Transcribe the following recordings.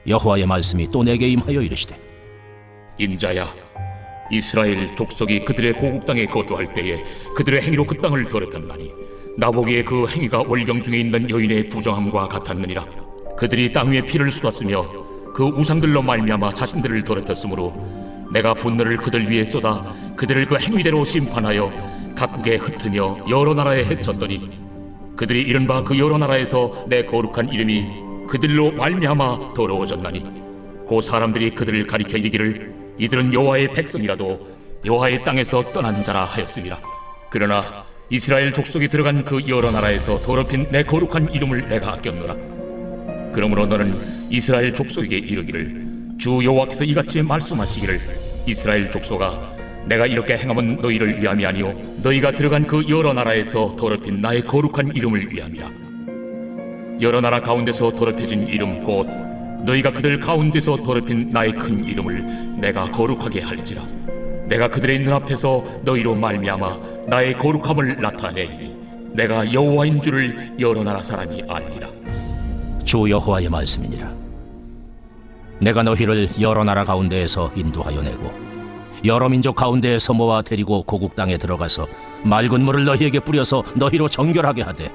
여호와의 말씀이 또 내게 임하여 이르시되, 인자야, 이스라엘 족속이 그들의 고국 땅에 거주할 때에 그들의 행위로 그 땅을 더럽혔나니 나보기에 그 행위가 월경 중에 있는 여인의 부정함과 같았느니라. 그들이 땅 위에 피를 쏟았으며 그 우상들로 말미암아 자신들을 더럽혔으므로 내가 분노를 그들 위에 쏟아 그들을 그 행위대로 심판하여 각국에 흩으며 여러 나라에 헤쳤더니 그들이 이른 바 그 여러 나라에서 내 거룩한 이름이 그들로 말미암아 더러워졌나니 그 사람들이 그들을 가리켜 이르기를 이들은 여호와의 백성이라도 여호와의 땅에서 떠난 자라 하였습니다. 그러나 이스라엘 족속이 들어간 그 여러 나라에서 더럽힌 내 거룩한 이름을 내가 아꼈노라. 그러므로 너는 이스라엘 족속에게 이르기를 주 여호와께서 이같이 말씀하시기를 이스라엘 족속아, 내가 이렇게 행함은 너희를 위함이 아니요 너희가 들어간 그 여러 나라에서 더럽힌 나의 거룩한 이름을 위함이라. 여러 나라 가운데서 더럽혀진 이름 곧 너희가 그들 가운데서 더럽힌 나의 큰 이름을 내가 거룩하게 할지라. 내가 그들의 눈앞에서 너희로 말미암아 나의 거룩함을 나타내리니 내가 여호와인 줄을 여러 나라 사람이 알리라. 주 여호와의 말씀이니라. 내가 너희를 여러 나라 가운데에서 인도하여 내고 여러 민족 가운데에서 모아 데리고 고국 땅에 들어가서 맑은 물을 너희에게 뿌려서 너희로 정결하게 하되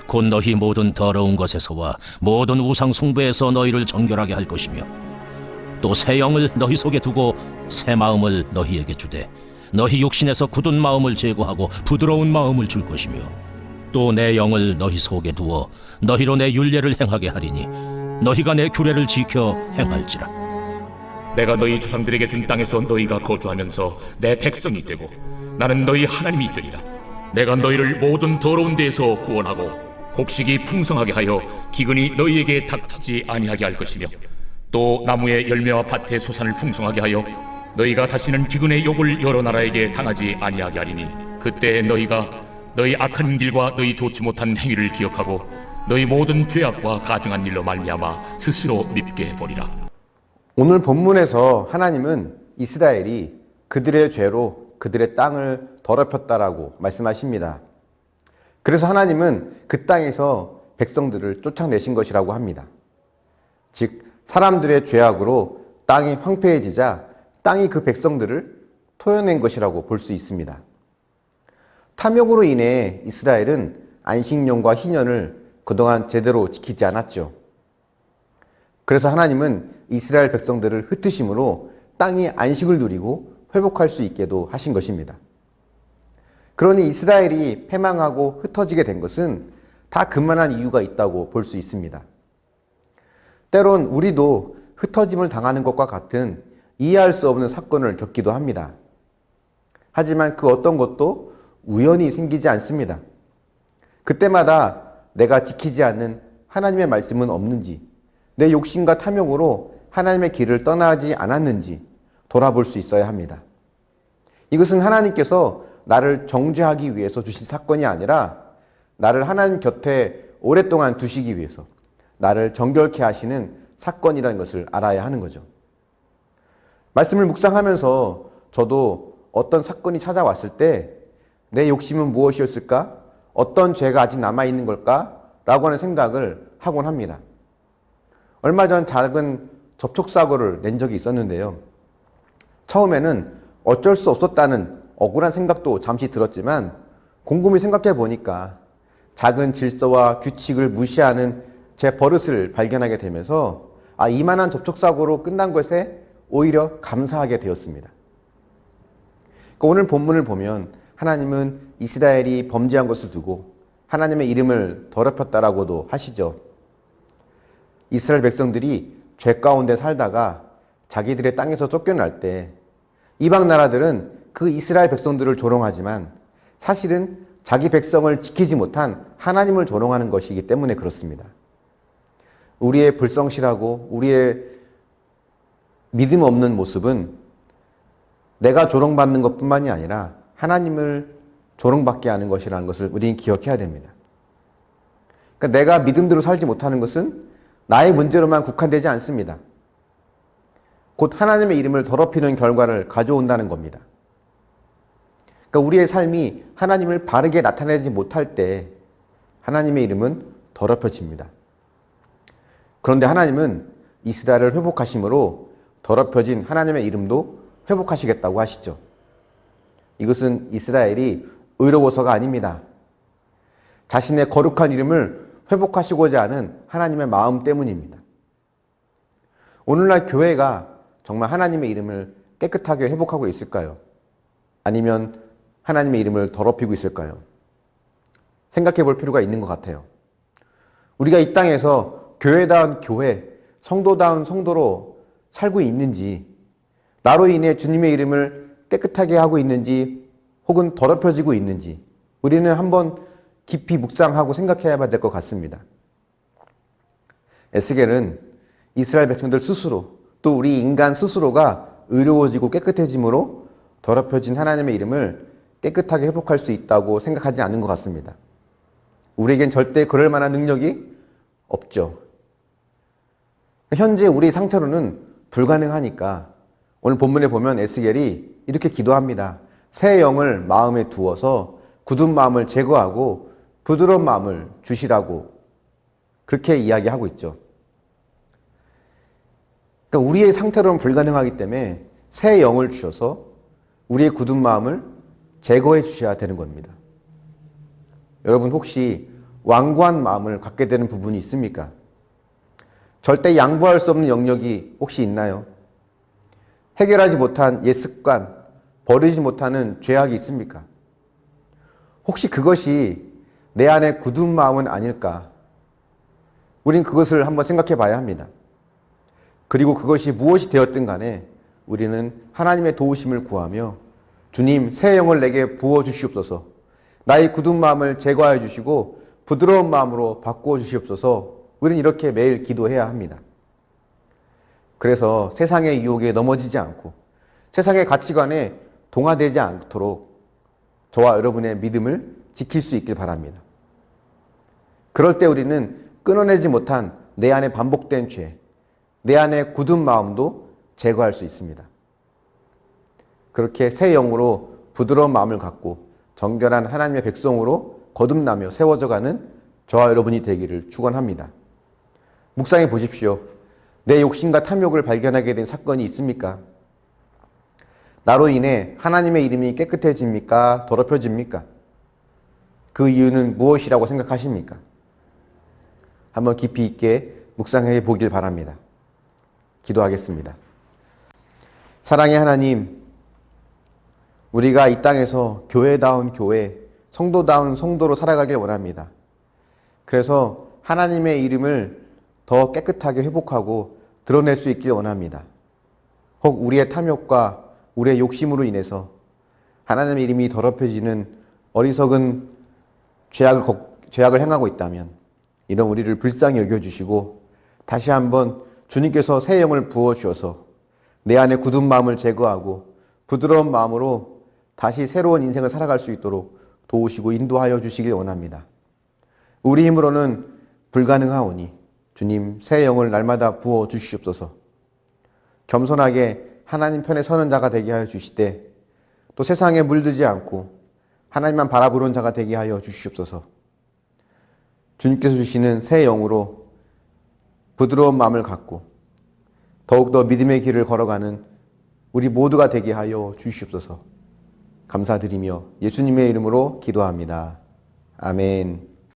곧 너희 모든 더러운 것에서와 모든 우상 숭배에서 너희를 정결하게 할 것이며 또 새 영을 너희 속에 두고 새 마음을 너희에게 주되 너희 육신에서 굳은 마음을 제거하고 부드러운 마음을 줄 것이며 또 내 영을 너희 속에 두어 너희로 내 율례를 행하게 하리니 너희가 내 규례를 지켜 행할지라. 내가 너희 조상들에게 준 땅에서 너희가 거주하면서 내 백성이 되고 나는 너희 하나님이 되리라. 내가 너희를 모든 더러운 데에서 구원하고 곡식이 풍성하게 하여 기근이 너희에게 닥치지 아니하게 할 것이며 또 나무의 열매와 밭의 소산을 풍성하게 하여 너희가 다시는 기근의 욕을 여러 나라에게 당하지 아니하게 하리니 그때 너희가 너희 악한 길과 너희 좋지 못한 행위를 기억하고 너희 모든 죄악과 가증한 일로 말미암아 스스로 밉게 보리라. 오늘 본문에서 하나님은 이스라엘이 그들의 죄로 그들의 땅을 더럽혔다라고 말씀하십니다. 그래서 하나님은 그 땅에서 백성들을 쫓아내신 것이라고 합니다. 즉 사람들의 죄악으로 땅이 황폐해지자 땅이 그 백성들을 토해낸 것이라고 볼 수 있습니다. 탐욕으로 인해 이스라엘은 안식년과 희년을 그동안 제대로 지키지 않았죠. 그래서 하나님은 이스라엘 백성들을 흩으심으로 땅이 안식을 누리고 회복할 수 있게도 하신 것입니다. 그러니 이스라엘이 패망하고 흩어지게 된 것은 다 그만한 이유가 있다고 볼 수 있습니다. 때론 우리도 흩어짐을 당하는 것과 같은 이해할 수 없는 사건을 겪기도 합니다. 하지만 그 어떤 것도 우연히 생기지 않습니다. 그때마다 내가 지키지 않는 하나님의 말씀은 없는지, 내 욕심과 탐욕으로 하나님의 길을 떠나지 않았는지 돌아볼 수 있어야 합니다. 이것은 하나님께서 나를 정죄하기 위해서 주신 사건이 아니라 나를 하나님 곁에 오랫동안 두시기 위해서 나를 정결케 하시는 사건이라는 것을 알아야 하는 거죠. 말씀을 묵상하면서 저도 어떤 사건이 찾아왔을 때 내 욕심은 무엇이었을까? 어떤 죄가 아직 남아있는 걸까? 라고 하는 생각을 하곤 합니다. 얼마 전 작은 접촉사고를 낸 적이 있었는데요. 처음에는 어쩔 수 없었다는 억울한 생각도 잠시 들었지만 곰곰이 생각해 보니까 작은 질서와 규칙을 무시하는 제 버릇을 발견하게 되면서 이만한 접촉사고로 끝난 것에 오히려 감사하게 되었습니다. 오늘 본문을 보면 하나님은 이스라엘이 범죄한 것을 두고 하나님의 이름을 더럽혔다라고도 하시죠. 이스라엘 백성들이 죄 가운데 살다가 자기들의 땅에서 쫓겨날 때 이방 나라들은 그 이스라엘 백성들을 조롱하지만 사실은 자기 백성을 지키지 못한 하나님을 조롱하는 것이기 때문에 그렇습니다. 우리의 불성실하고 우리의 믿음 없는 모습은 내가 조롱받는 것뿐만이 아니라 하나님을 조롱받게 하는 것이라는 것을 우리는 기억해야 됩니다. 그러니까 내가 믿음대로 살지 못하는 것은 나의 문제로만 국한되지 않습니다. 곧 하나님의 이름을 더럽히는 결과를 가져온다는 겁니다. 그러니까 우리의 삶이 하나님을 바르게 나타내지 못할 때 하나님의 이름은 더럽혀집니다. 그런데 하나님은 이스라엘을 회복하심으로 더럽혀진 하나님의 이름도 회복하시겠다고 하시죠. 이것은 이스라엘이 의로워서가 아닙니다. 자신의 거룩한 이름을 회복하시고자 하는 하나님의 마음 때문입니다. 오늘날 교회가 정말 하나님의 이름을 깨끗하게 회복하고 있을까요? 아니면 하나님의 이름을 더럽히고 있을까요? 생각해 볼 필요가 있는 것 같아요. 우리가 이 땅에서 교회다운 교회, 성도다운 성도로 살고 있는지, 나로 인해 주님의 이름을 깨끗하게 하고 있는지, 혹은 더럽혀지고 있는지, 우리는 한번 깊이 묵상하고 생각해야 될 것 같습니다. 에스겔은 이스라엘 백성들 스스로, 또 우리 인간 스스로가 의로워지고 깨끗해짐으로 더럽혀진 하나님의 이름을 깨끗하게 회복할 수 있다고 생각하지 않는 것 같습니다. 우리에겐 절대 그럴 만한 능력이 없죠. 현재 우리 상태로는 불가능하니까 오늘 본문에 보면 에스겔이 이렇게 기도합니다. 새 영을 마음에 두어서 굳은 마음을 제거하고 부드러운 마음을 주시라고 그렇게 이야기하고 있죠. 그러니까 우리의 상태로는 불가능하기 때문에 새 영을 주셔서 우리의 굳은 마음을 제거해 주셔야 되는 겁니다. 여러분 혹시 완고한 마음을 갖게 되는 부분이 있습니까? 절대 양보할 수 없는 영역이 혹시 있나요? 해결하지 못한 옛 습관, 버리지 못하는 죄악이 있습니까? 혹시 그것이 내 안에 굳은 마음은 아닐까? 우린 그것을 한번 생각해 봐야 합니다. 그리고 그것이 무엇이 되었든 간에 우리는 하나님의 도우심을 구하며 주님 새 영을 내게 부어 주시옵소서, 나의 굳은 마음을 제거하여 주시고 부드러운 마음으로 바꾸어 주시옵소서, 우리는 이렇게 매일 기도해야 합니다. 그래서 세상의 유혹에 넘어지지 않고 세상의 가치관에 동화되지 않도록 저와 여러분의 믿음을 지킬 수 있길 바랍니다. 그럴 때 우리는 끊어내지 못한 내 안에 반복된 죄, 내 안에 굳은 마음도 제거할 수 있습니다. 그렇게 새 영으로 부드러운 마음을 갖고 정결한 하나님의 백성으로 거듭나며 세워져가는 저와 여러분이 되기를 축원합니다. 묵상해 보십시오. 내 욕심과 탐욕을 발견하게 된 사건이 있습니까? 나로 인해 하나님의 이름이 깨끗해집니까? 더럽혀집니까? 그 이유는 무엇이라고 생각하십니까? 한번 깊이 있게 묵상해 보길 바랍니다. 기도하겠습니다. 사랑의 하나님, 우리가 이 땅에서 교회다운 교회, 성도다운 성도로 살아가길 원합니다. 그래서 하나님의 이름을 더 깨끗하게 회복하고 드러낼 수 있길 원합니다. 혹 우리의 탐욕과 우리의 욕심으로 인해서 하나님의 이름이 더럽혀지는 어리석은 죄악을 행하고 있다면 이런 우리를 불쌍히 여겨주시고 다시 한번 주님께서 새 영을 부어주셔서 내 안에 굳은 마음을 제거하고 부드러운 마음으로 다시 새로운 인생을 살아갈 수 있도록 도우시고 인도하여 주시길 원합니다. 우리 힘으로는 불가능하오니 주님 새 영을 날마다 부어 주시옵소서. 겸손하게 하나님 편에 서는 자가 되게 하여 주시되 또 세상에 물들지 않고 하나님만 바라보는 자가 되게 하여 주시옵소서. 주님께서 주시는 새 영으로 부드러운 마음을 갖고 더욱더 믿음의 길을 걸어가는 우리 모두가 되게 하여 주시옵소서. 감사드리며 예수님의 이름으로 기도합니다. 아멘.